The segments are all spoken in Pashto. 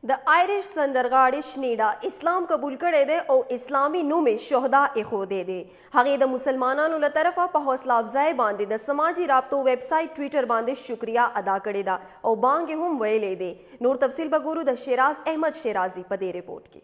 د آیریش سندرغاړې شنیډا اسلام قبول کړی دی او اسلامي نوم یې شهدا ایښودی دی. هغې د مسلمانانو له طرفه په حوصله افزای باندې د سماجي رابطو ویب سایټ ټویټر باندې شکریا ادا کړې ده او بانګ یې هم ویلی دی. نور تفصیل به ګورو د شیراز احمد شیرازي په دې رپورټ کې.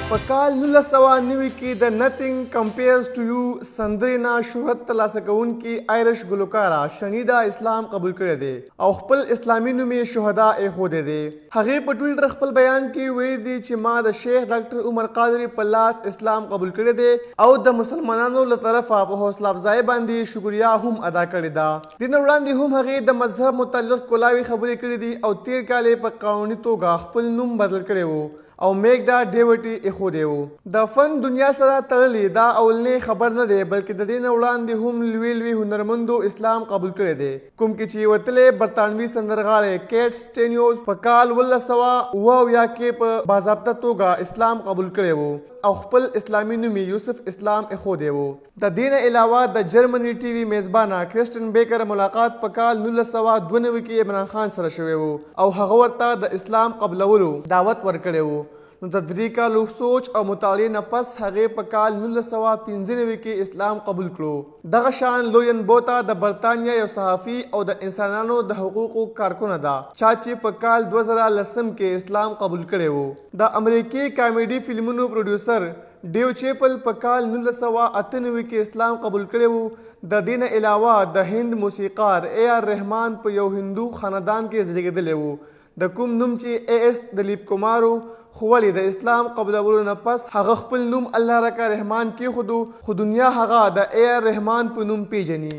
په کال 1990 کې د نتھنګ کمپیرز ټو یو سندرې نه شهرت ترلاسه کوونکي آیریش ګلوکاره شنیډا اسلام قبول کړی دی او خپل اسلامي نوم یې شهدا ایښودی دی. هغې په ټویټر خپل بیان کې ویلي دي چې ما د شیخ ډاکټر عمر قادري په لاس اسلام قبول کړی دی او د مسلمانانو له طرفه په حوصله افزای باندې شکریا هم ادا کړې ده. دې نه وړاندې هم هغې د مذهب متعلق کلاوي خبرې کړې دي او تیر کال یې په قانوني توګه خپل نوم بدل کړی و او میګدا ډیوټي ایښودی و. د فن دنیا سره تړلی دا اولنی خبر نه دی بلکې د دې نه وړاندې هم لوی لوی هنرمندو اسلام قبول کړی دی کوم کې چې وتلی برطانوي سندرغاړی کیټ سټینیوز په کال 1978 کې په باضابطه توګه اسلام قبول کړی و او خپل اسلامي نوم یوسف اسلام ایښودی و. د دې نه علاوه د جرمني ټي وي میزبانه کرسټن بیکر ملاقات په کال 1992 کې عمران خان سره شوی و او هغه ورته د اسلام قبلولو دعوت ورکړی و. نو د 3 کالو سوچ او مطالعې نه پس هغې په کال 1995 کې اسلام قبول کړو. دغه شان لوین بوتا د برطانیا یو صحافي او د انسانانو د حقوقو کارکونه ده چا چې په کال 2010 کې اسلام قبول کړی و. د امریکي کامیډي فلمونو پروډیوسر ډیو چیپل په کال 1998 کې اسلام قبول کړی و. د دې نه علاوه د هند موسیقار اے آر رحمان په یو هندو خاندان کې زیږېدلی و د کوم نوم چې اے اس دلیپ کمارو خو ولې د اسلام قبولولو نه پس هغه خپل نوم الله رکا رحمان کېښودو خو دنیا هغه د اے آر رحمان په نوم پیژني.